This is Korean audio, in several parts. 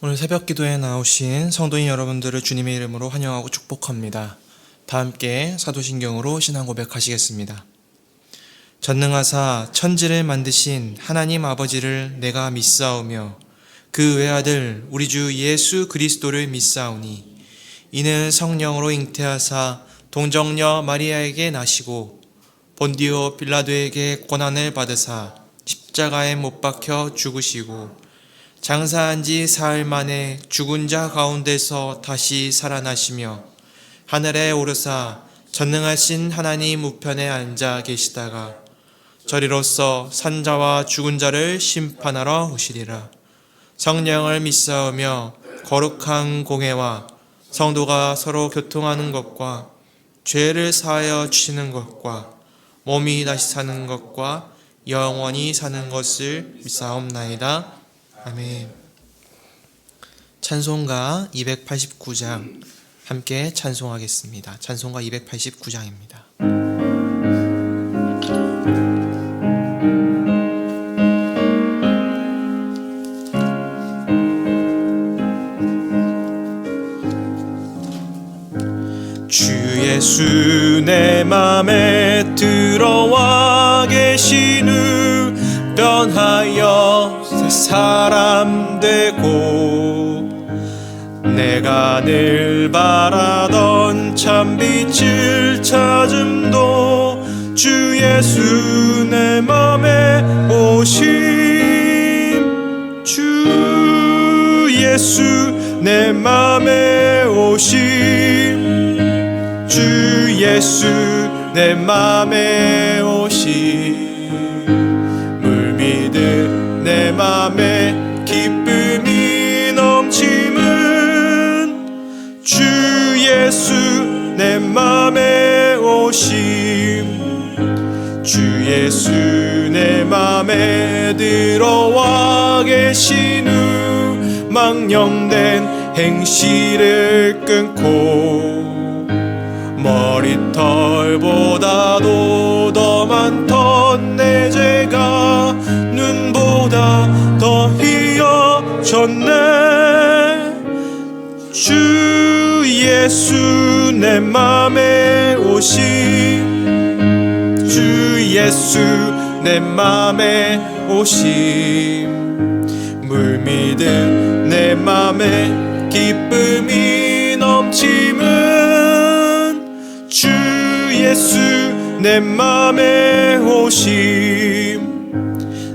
오늘 새벽 기도에 나오신 성도인 여러분들을 주님의 이름으로 환영하고 축복합니다. 다 함께 사도신경으로 신앙 고백하시겠습니다. 전능하사 천지를 만드신 하나님 아버지를 내가 믿사오며 그 외아들 우리 주 예수 그리스도를 믿사오니 이는 성령으로 잉태하사 동정녀 마리아에게 나시고 본디오 빌라도에게 고난을 받으사 십자가에 못 박혀 죽으시고 장사한 지 사흘 만에 죽은 자 가운데서 다시 살아나시며 하늘에 오르사 전능하신 하나님 우편에 앉아 계시다가 저리로서 산자와 죽은 자를 심판하러 오시리라. 성령을 믿사오며 거룩한 공회와 성도가 서로 교통하는 것과 죄를 사하여 주시는 것과 몸이 다시 사는 것과 영원히 사는 것을 믿사옵나이다. 아멘. 찬송가 289장 함께 찬송하겠습니다. 찬송가 289장입니다. 주 예수 내 맘에 들어와 계신 후 변하여 새 사람 되고 내가 늘 바라던 참빛을 찾음도 주 예수 내 맘에 오심 주 예수 내 맘에 오심 주 예수 내 맘에 오심 내 맘에 기쁨이 넘침은 주 예수 내 맘에 오심 주 예수 내 맘에 들어와 계신 후 망령된 행실을 끊고 머리털보다도 더 많던 내 죄가 눈보다 더 희어졌네 주 예수 내 맘에 오심 주 예수 내 맘에 오심 물 믿은 내 맘에 기쁨이 넘침은 주 예수 내 맘에 오심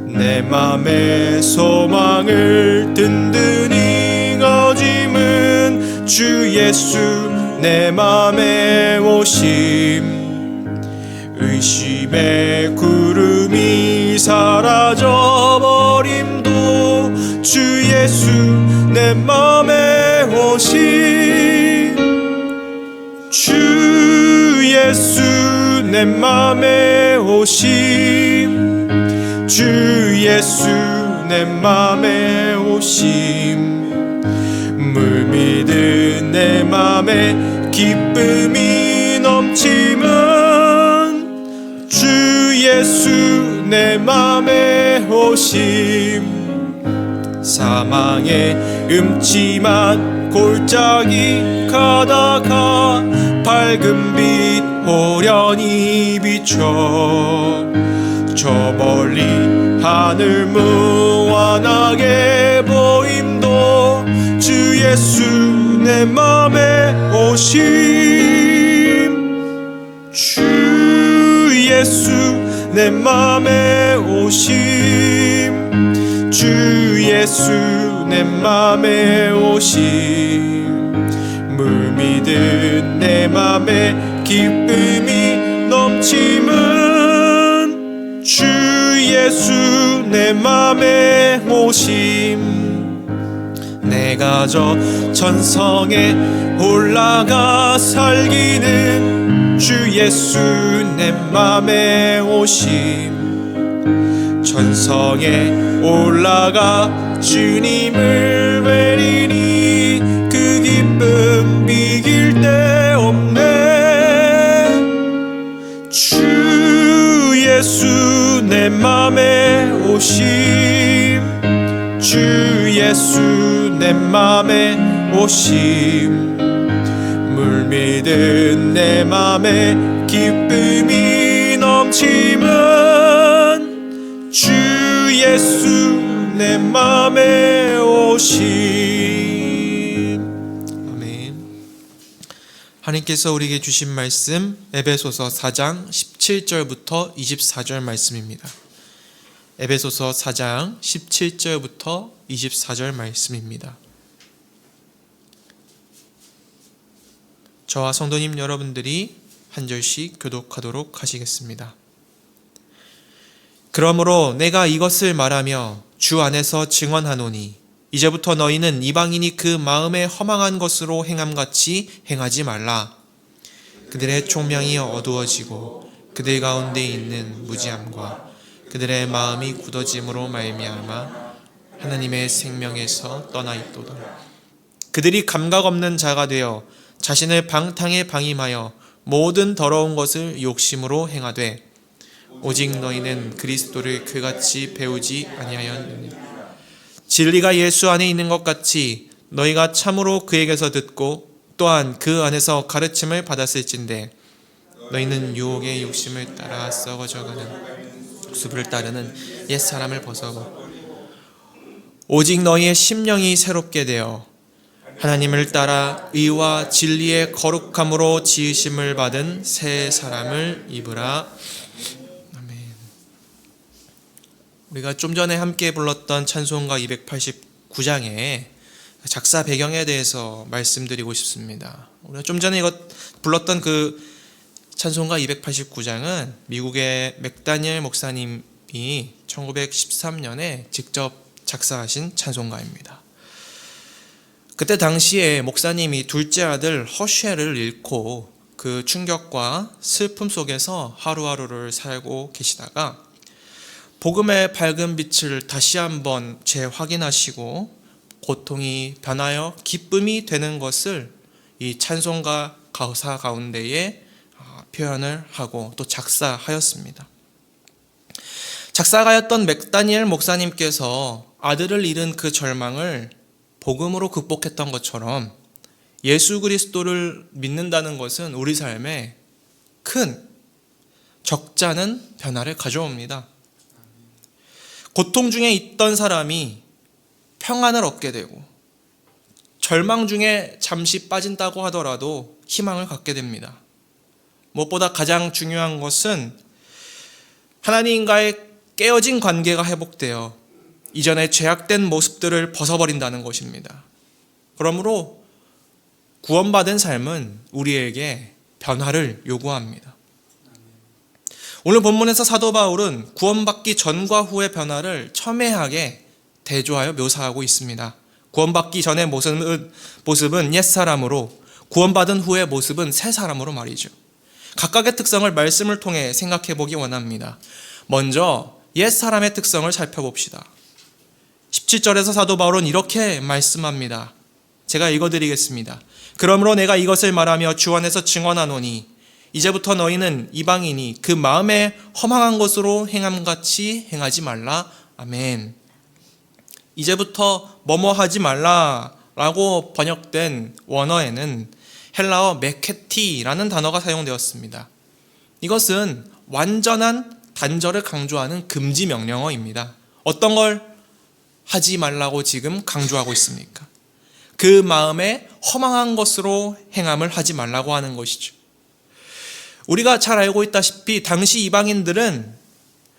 내 맘의 소망을 든든히 거짐은 주 예수 내 맘에 오심 의심의 구름이 사라져버림도 주 예수 내 맘에 오심 주 예수 내 맘에 오심 주 예수 내 맘에 오심 물 믿은 내 맘에 기쁨이 넘침은 주 예수 내 맘에 오심 사망의 음침한 골짜기 가다가 밝은 빛 호련히 비춰 저 멀리 하늘 무한하게 보임도 주 예수 내 맘에 오심 주 예수 내 맘에 오심 주 예수 내 맘에 오심 물 믿은 내 맘에 기쁨이 넘침은 주 예수 내 맘에 오심 내가 저 천성에 올라가 살기는 주 예수 내 맘에 오심 천성에 올라가 주님을 뵈리니 그 기쁨 비길 데 없네 주 예수 내 맘에 오심 주 예수 내 맘에 오심 물밀듯 내 맘에 기쁨이 넘치면 주 예수 내 맘에 오심. 아멘. 하나님께서 우리에게 주신 말씀 에베소서 4장 17절부터 24절 말씀입니다. 에베소서 4장 17절부터 24절 말씀입니다. 저와 성도님 여러분들이 한 절씩 교독하도록 하시겠습니다. 그러므로 내가 이것을 말하며 주 안에서 증언하노니 이제부터 너희는 이방인이 그 마음에 허망한 것으로 행함같이 행하지 말라. 그들의 총명이 어두워지고 그들 가운데 있는 무지함과 그들의 마음이 굳어짐으로 말미암아 하나님의 생명에서 떠나 있도다. 그들이 감각 없는 자가 되어 자신을 방탕에 방임하여 모든 더러운 것을 욕심으로 행하되 오직 너희는 그리스도를 그같이 배우지 아니하였느냐. 진리가 예수 안에 있는 것 같이 너희가 참으로 그에게서 듣고 또한 그 안에서 가르침을 받았을진데 너희는 유혹의 욕심을 따라 썩어져가는 숲을 따르는 옛사람을 벗어버리고 오직 너희의 심령이 새롭게 되어 하나님을 따라 의와 진리의 거룩함으로 지으심을 받은 새 사람을 입으라. 아멘. 우리가 좀 전에 함께 불렀던 찬송가 289장의 작사 배경에 대해서 말씀드리고 싶습니다. 우리가 좀 전에 불렀던 그 찬송가 289장은 미국의 맥다니엘 목사님이 1913년에 직접 작사하신 찬송가입니다. 그때 당시에 목사님이 둘째 아들 허쉘을 잃고 그 충격과 슬픔 속에서 하루하루를 살고 계시다가 복음의 밝은 빛을 다시 한번 재확인하시고 고통이 변하여 기쁨이 되는 것을 이 찬송가 가사 가운데에 표현을 하고 또 작사하였습니다. 작사가였던 맥다니엘 목사님께서 아들을 잃은 그 절망을 복음으로 극복했던 것처럼 예수 그리스도를 믿는다는 것은 우리 삶에 큰 적잖은 변화를 가져옵니다. 고통 중에 있던 사람이 평안을 얻게 되고 절망 중에 잠시 빠진다고 하더라도 희망을 갖게 됩니다. 무엇보다 가장 중요한 것은 하나님과의 깨어진 관계가 회복되어 이전에 죄악된 모습들을 벗어버린다는 것입니다. 그러므로 구원받은 삶은 우리에게 변화를 요구합니다. 오늘 본문에서 사도 바울은 구원받기 전과 후의 변화를 첨예하게 대조하여 묘사하고 있습니다. 구원받기 전의 모습은 옛사람으로, 구원받은 후의 모습은 새사람으로 말이죠. 각각의 특성을 말씀을 통해 생각해 보기 원합니다. 먼저 옛사람의 특성을 살펴봅시다. 17절에서 사도 바울은 이렇게 말씀합니다. 제가 읽어드리겠습니다. 그러므로 내가 이것을 말하며 주 안에서 증언하노니 이제부터 너희는 이방인이 그 마음에 허망한 것으로 행함같이 행하지 말라. 아멘. 이제부터 뭐뭐 하지 말라라고 번역된 원어에는 헬라어 메케티라는 단어가 사용되었습니다. 이것은 완전한 단절을 강조하는 금지 명령어입니다. 어떤 걸 하지 말라고 지금 강조하고 있습니까? 그 마음에 허망한 것으로 행함을 하지 말라고 하는 것이죠. 우리가 잘 알고 있다시피 당시 이방인들은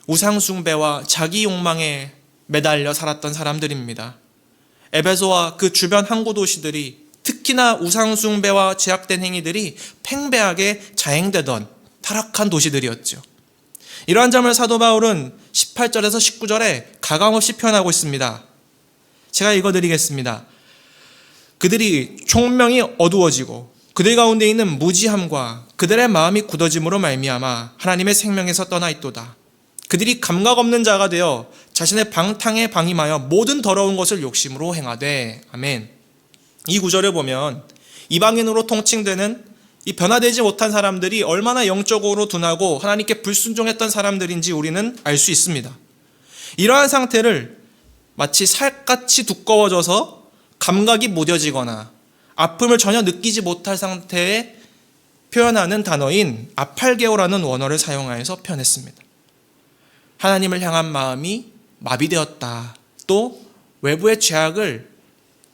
우상숭배와 자기 욕망에 매달려 살았던 사람들입니다. 에베소와 그 주변 항구 도시들이 특히나 우상숭배와 제약된 행위들이 팽배하게 자행되던 타락한 도시들이었죠. 이러한 점을 사도 바울은 18절에서 19절에 가감없이 표현하고 있습니다. 제가 읽어드리겠습니다. 그들이 총명이 어두워지고 그들 가운데 있는 무지함과 그들의 마음이 굳어짐으로 말미암아 하나님의 생명에서 떠나 있도다. 그들이 감각 없는 자가 되어 자신의 방탕에 방임하여 모든 더러운 것을 욕심으로 행하되. 아멘. 이 구절을 보면 이방인으로 통칭되는 이 변화되지 못한 사람들이 얼마나 영적으로 둔하고 하나님께 불순종했던 사람들인지 우리는 알 수 있습니다. 이러한 상태를 마치 살같이 두꺼워져서 감각이 무뎌지거나 아픔을 전혀 느끼지 못할 상태에 표현하는 단어인 아팔게오라는 원어를 사용하여서 표현했습니다. 하나님을 향한 마음이 마비되었다. 또 외부의 죄악을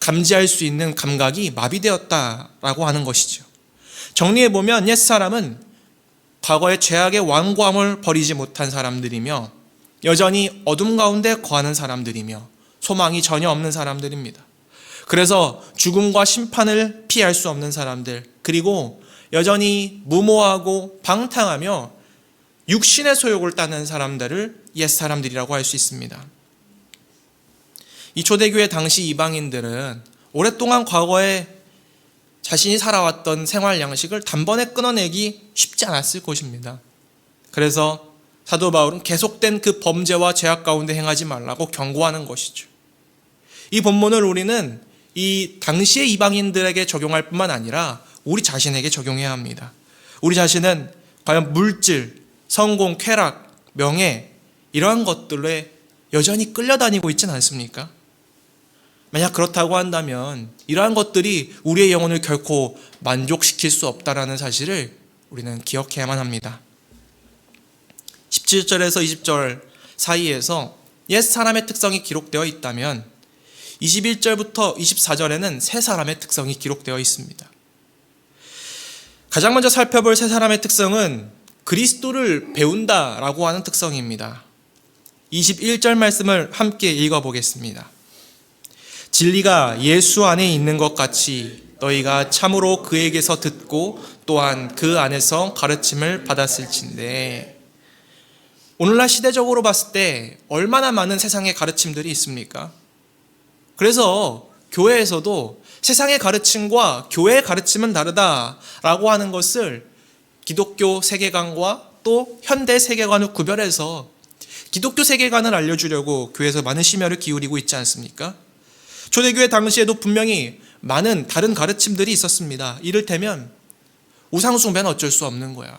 감지할 수 있는 감각이 마비되었다라고 하는 것이죠. 정리해보면 옛사람은 과거의 죄악의 완고함을 버리지 못한 사람들이며 여전히 어둠 가운데 거하는 사람들이며 소망이 전혀 없는 사람들입니다. 그래서 죽음과 심판을 피할 수 없는 사람들, 그리고 여전히 무모하고 방탕하며 육신의 소욕을 따는 사람들을 옛사람들이라고 할 수 있습니다. 이 초대교회 당시 이방인들은 오랫동안 과거에 자신이 살아왔던 생활 양식을 단번에 끊어내기 쉽지 않았을 것입니다. 그래서 사도 바울은 계속된 그 범죄와 죄악 가운데 행하지 말라고 경고하는 것이죠. 이 본문을 우리는 이 당시의 이방인들에게 적용할 뿐만 아니라 우리 자신에게 적용해야 합니다. 우리 자신은 과연 물질, 성공, 쾌락, 명예 이러한 것들에 여전히 끌려다니고 있지는 않습니까? 만약 그렇다고 한다면 이러한 것들이 우리의 영혼을 결코 만족시킬 수 없다는 사실을 우리는 기억해야만 합니다. 17절에서 20절 사이에서 옛 사람의 특성이 기록되어 있다면 21절부터 24절에는 새 사람의 특성이 기록되어 있습니다. 가장 먼저 살펴볼 새 사람의 특성은 그리스도를 배운다라고 하는 특성입니다. 21절 말씀을 함께 읽어보겠습니다. 진리가 예수 안에 있는 것 같이 너희가 참으로 그에게서 듣고 또한 그 안에서 가르침을 받았을진데. 오늘날 시대적으로 봤을 때 얼마나 많은 세상의 가르침들이 있습니까? 그래서 교회에서도 세상의 가르침과 교회의 가르침은 다르다라고 하는 것을 기독교 세계관과 또 현대 세계관을 구별해서 기독교 세계관을 알려주려고 교회에서 많은 심혈을 기울이고 있지 않습니까? 초대교회 당시에도 분명히 많은 다른 가르침들이 있었습니다. 이를테면 우상숭배는 어쩔 수 없는 거야.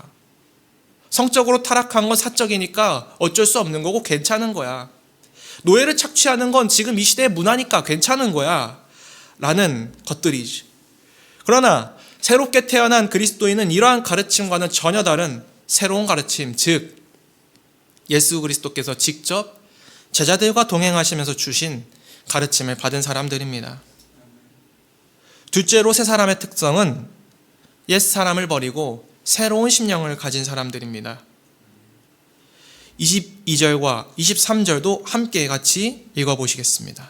성적으로 타락한 건 사적이니까 어쩔 수 없는 거고 괜찮은 거야. 노예를 착취하는 건 지금 이 시대의 문화니까 괜찮은 거야 라는 것들이지. 그러나 새롭게 태어난 그리스도인은 이러한 가르침과는 전혀 다른 새로운 가르침, 즉 예수 그리스도께서 직접 제자들과 동행하시면서 주신 가르침을 받은 사람들입니다. 둘째로 새 사람의 특성은 옛 사람을 버리고 새로운 심령을 가진 사람들입니다. 22절과 23절도 함께 같이 읽어보시겠습니다.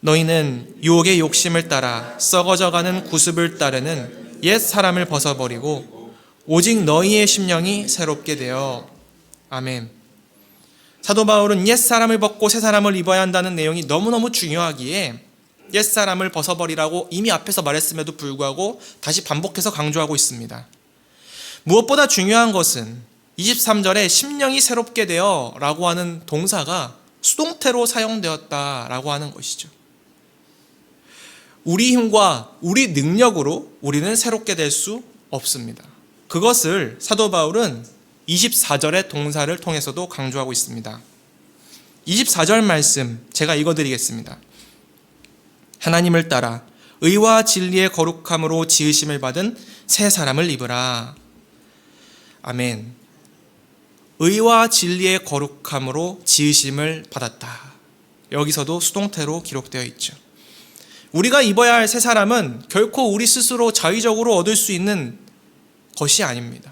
너희는 유혹의 욕심을 따라 썩어져가는 구습을 따르는 옛 사람을 벗어버리고 오직 너희의 심령이 새롭게 되어. 아멘. 사도 바울은 옛 사람을 벗고 새 사람을 입어야 한다는 내용이 너무너무 중요하기에 옛 사람을 벗어버리라고 이미 앞에서 말했음에도 불구하고 다시 반복해서 강조하고 있습니다. 무엇보다 중요한 것은 23절에 심령이 새롭게 되어 라고 하는 동사가 수동태로 사용되었다라고 하는 것이죠. 우리 힘과 우리 능력으로 우리는 새롭게 될 수 없습니다. 그것을 사도 바울은 24절의 동사를 통해서도 강조하고 있습니다. 24절 말씀 제가 읽어드리겠습니다. 하나님을 따라 의와 진리의 거룩함으로 지으심을 받은 새 사람을 입으라. 아멘. 의와 진리의 거룩함으로 지으심을 받았다. 여기서도 수동태로 기록되어 있죠. 우리가 입어야 할 새 사람은 결코 우리 스스로 자의적으로 얻을 수 있는 것이 아닙니다.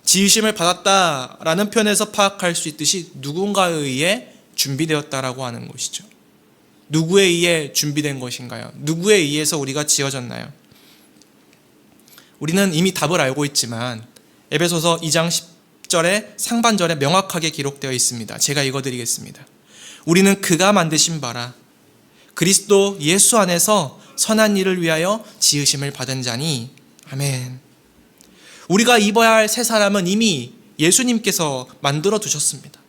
지으심을 받았다라는 표현에서 파악할 수 있듯이 누군가에 의해 준비되었다라고 하는 것이죠. 누구에 의해 준비된 것인가요? 누구에 의해서 우리가 지어졌나요? 우리는 이미 답을 알고 있지만 에베소서 2장 10절의 상반절에 명확하게 기록되어 있습니다. 제가 읽어드리겠습니다. 우리는 그가 만드신 바라 그리스도 예수 안에서 선한 일을 위하여 지으심을 받은 자니. 아멘. 우리가 입어야 할 새 사람은 이미 예수님께서 만들어 두셨습니다.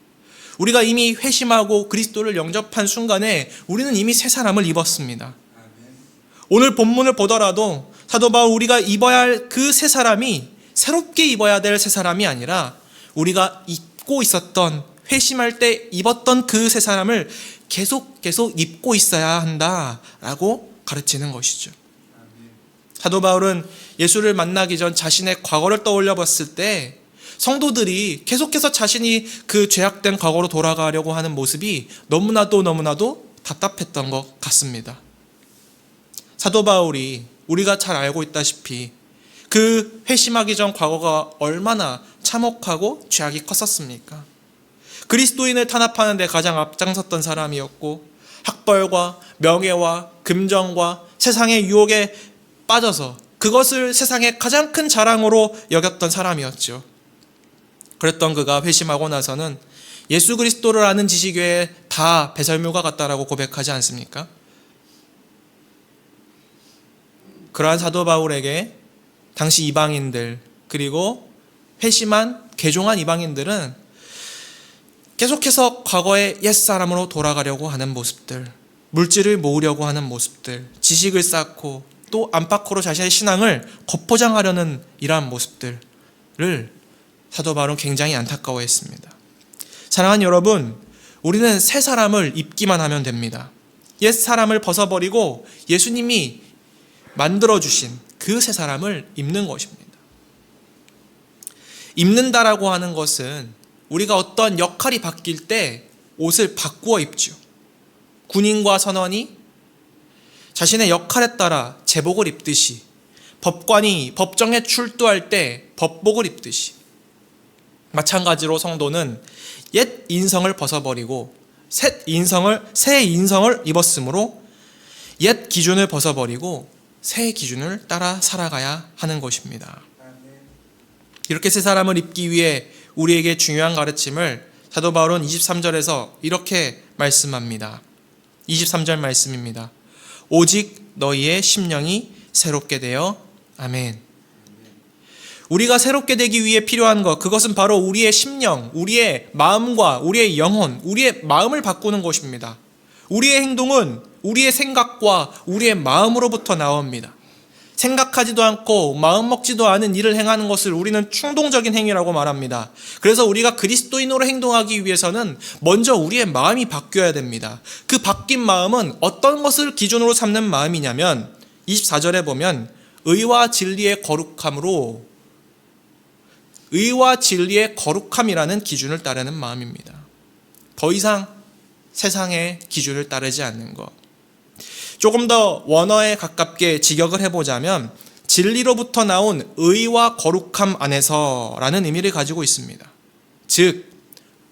우리가 이미 회심하고 그리스도를 영접한 순간에 우리는 이미 새 사람을 입었습니다. 오늘 본문을 보더라도 사도 바울 우리가 입어야 할 그 새 사람이 새롭게 입어야 될 새 사람이 아니라 우리가 입고 있었던 회심할 때 입었던 그 새 사람을 계속 입고 있어야 한다라고 가르치는 것이죠. 사도 바울은 예수를 만나기 전 자신의 과거를 떠올려 봤을 때 성도들이 계속해서 자신이 그 죄악된 과거로 돌아가려고 하는 모습이 너무나도 답답했던 것 같습니다. 사도 바울이 우리가 잘 알고 있다시피 그 회심하기 전 과거가 얼마나 참혹하고 죄악이 컸었습니까? 그리스도인을 탄압하는 데 가장 앞장섰던 사람이었고 학벌과 명예와 금전과 세상의 유혹에 빠져서 그것을 세상의 가장 큰 자랑으로 여겼던 사람이었죠. 그랬던 그가 회심하고 나서는 예수 그리스도를 아는 지식 외에 다 배설물과 같다라고 고백하지 않습니까? 그러한 사도 바울에게 당시 이방인들 그리고 회심한 개종한 이방인들은 계속해서 과거의 옛사람으로 돌아가려고 하는 모습들, 물질을 모으려고 하는 모습들, 지식을 쌓고 또 안팎으로 자신의 신앙을 겉포장하려는 이러한 모습들을 사도 바울은 굉장히 안타까워했습니다. 사랑하는 여러분, 우리는 새 사람을 입기만 하면 됩니다. 옛 사람을 벗어버리고 예수님이 만들어주신 그 새 사람을 입는 것입니다. 입는다라고 하는 것은 우리가 어떤 역할이 바뀔 때 옷을 바꾸어 입죠. 군인과 선원이 자신의 역할에 따라 제복을 입듯이 법관이 법정에 출두할 때 법복을 입듯이 마찬가지로 성도는 옛 인성을 벗어버리고 새 인성을 입었으므로 옛 기준을 벗어버리고 새 기준을 따라 살아가야 하는 것입니다. 이렇게 새 사람을 입기 위해 우리에게 중요한 가르침을 사도 바울은 23절에서 이렇게 말씀합니다. 23절 말씀입니다. 오직 너희의 심령이 새롭게 되어 아멘. 우리가 새롭게 되기 위해 필요한 것, 그것은 바로 우리의 심령, 우리의 마음과 우리의 영혼, 우리의 마음을 바꾸는 것입니다. 우리의 행동은 우리의 생각과 우리의 마음으로부터 나옵니다. 생각하지도 않고 마음 먹지도 않은 일을 행하는 것을 우리는 충동적인 행위라고 말합니다. 그래서 우리가 그리스도인으로 행동하기 위해서는 먼저 우리의 마음이 바뀌어야 됩니다. 그 바뀐 마음은 어떤 것을 기준으로 삼는 마음이냐면 24절에 보면 의와 진리의 거룩함이라는 기준을 따르는 마음입니다. 더 이상 세상의 기준을 따르지 않는 것. 조금 더 원어에 가깝게 직역을 해보자면 진리로부터 나온 의와 거룩함 안에서라는 의미를 가지고 있습니다. 즉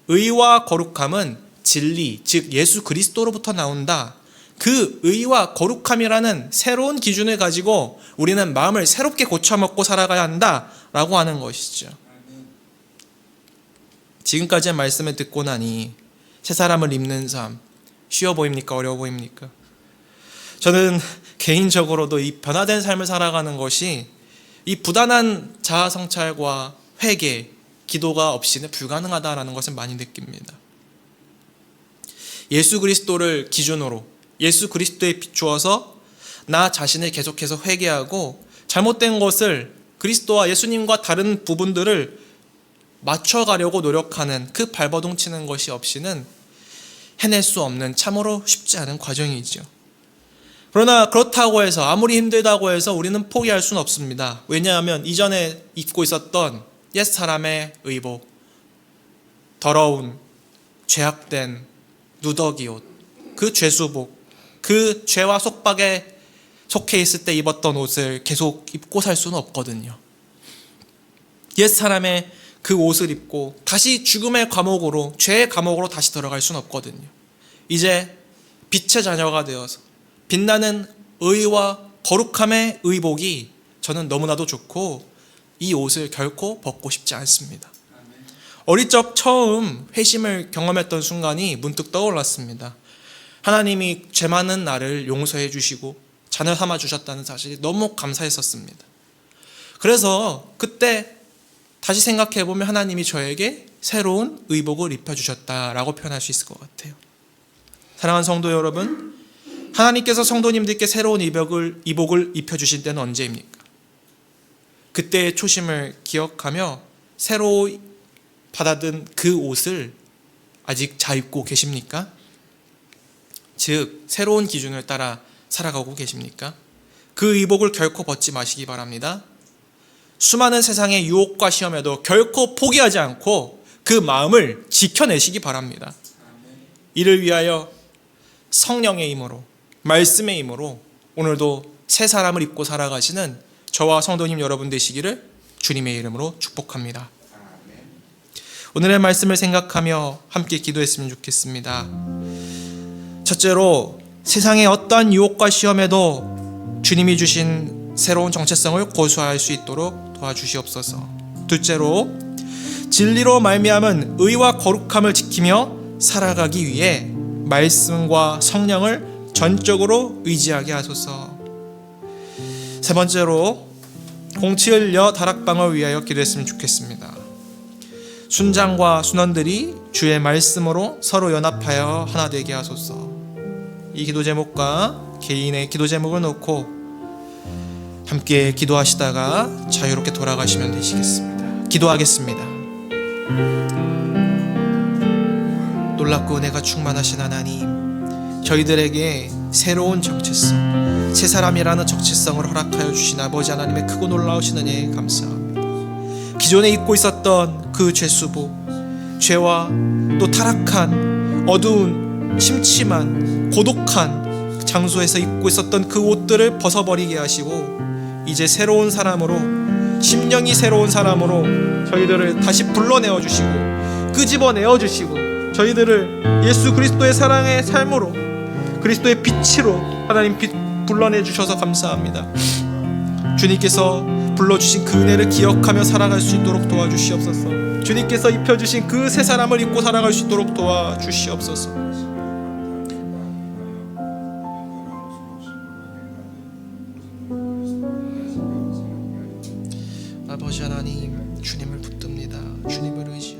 의와 거룩함은 진리, 즉 예수 그리스도로부터 나온다. 그 의와 거룩함이라는 새로운 기준을 가지고 우리는 마음을 새롭게 고쳐먹고 살아가야 한다라고 하는 것이죠. 지금까지의 말씀을 듣고 나니 새 사람을 입는 삶 쉬워 보입니까? 어려워 보입니까? 저는 개인적으로도 이 변화된 삶을 살아가는 것이 이 부단한 자아 성찰과 회개, 기도가 없이는 불가능하다라는 것을 많이 느낍니다. 예수 그리스도를 기준으로 예수 그리스도에 비추어서 나 자신을 계속해서 회개하고 잘못된 것을 그리스도와 예수님과 다른 부분들을 맞춰가려고 노력하는 그 발버둥 치는 것이 없이는 해낼 수 없는 참으로 쉽지 않은 과정이죠. 그러나 그렇다고 해서 아무리 힘들다고 해서 우리는 포기할 수는 없습니다. 왜냐하면 이전에 입고 있었던 옛사람의 의복, 더러운 죄악된 누더기 옷, 그 죄수복, 그 죄와 속박에 속해 있을 때 입었던 옷을 계속 입고 살 수는 없거든요. 옛사람의 그 옷을 입고 다시 죽음의 감옥으로, 죄의 감옥으로 다시 들어갈 수는 없거든요. 이제 빛의 자녀가 되어서 빛나는 의와 거룩함의 의복이 저는 너무나도 좋고 이 옷을 결코 벗고 싶지 않습니다. 어릴 적 처음 회심을 경험했던 순간이 문득 떠올랐습니다. 하나님이 죄 많은 나를 용서해 주시고 자녀 삼아 주셨다는 사실이 너무 감사했었습니다. 그래서 그때 다시 생각해 보면 하나님이 저에게 새로운 의복을 입혀주셨다라고 표현할 수 있을 것 같아요. 사랑하는 성도 여러분, 하나님께서 성도님들께 새로운 의복을 입혀주신 때는 언제입니까? 그때의 초심을 기억하며 새로 받아든 그 옷을 아직 잘 입고 계십니까? 즉 새로운 기준을 따라 살아가고 계십니까? 그 의복을 결코 벗지 마시기 바랍니다. 수많은 세상의 유혹과 시험에도 결코 포기하지 않고 그 마음을 지켜내시기 바랍니다. 이를 위하여 성령의 힘으로, 말씀의 힘으로 오늘도 새 사람을 입고 살아가시는 저와 성도님 여러분 되시기를 주님의 이름으로 축복합니다. 오늘의 말씀을 생각하며 함께 기도했으면 좋겠습니다. 첫째로 세상의 어떠한 유혹과 시험에도 주님이 주신 새로운 정체성을 고수할 수 있도록 도와주시옵소서. 둘째로 진리로 말미암은 의와 거룩함을 지키며 살아가기 위해 말씀과 성령을 전적으로 의지하게 하소서. 세 번째로 공치을 여 다락방을 위하여 기도했으면 좋겠습니다. 순장과 순원들이 주의 말씀으로 서로 연합하여 하나 되게 하소서. 이 기도 제목과 개인의 기도 제목을 놓고 함께 기도하시다가 자유롭게 돌아가시면 되시겠습니다. 기도하겠습니다. 놀랍고 내가 충만하신 하나님, 저희들에게 새로운 정체성, 새 사람이라는 정체성을 허락하여 주신 아버지 하나님의 크고 놀라우신 은혜에 감사합니다. 기존에 입고 있었던 그 죄수복, 죄와 또 타락한 어두운 심심한 고독한 장소에서 입고 있었던 그 옷들을 벗어버리게 하시고 이제 새로운 사람으로, 심령이 새로운 사람으로 저희들을 다시 불러내어 주시고 끄집어내어 주시고 저희들을 예수 그리스도의 사랑의 삶으로, 그리스도의 빛으로 하나님 빛 불러내 주셔서 감사합니다. 주님께서 불러주신 그 은혜를 기억하며 살아갈 수 있도록 도와주시옵소서. 주님께서 입혀주신 그 새 사람을 입고 살아갈 수 있도록 도와주시옵소서. 아버지 하나님, 주님을 붙듭니다. 주님을 의지합니다.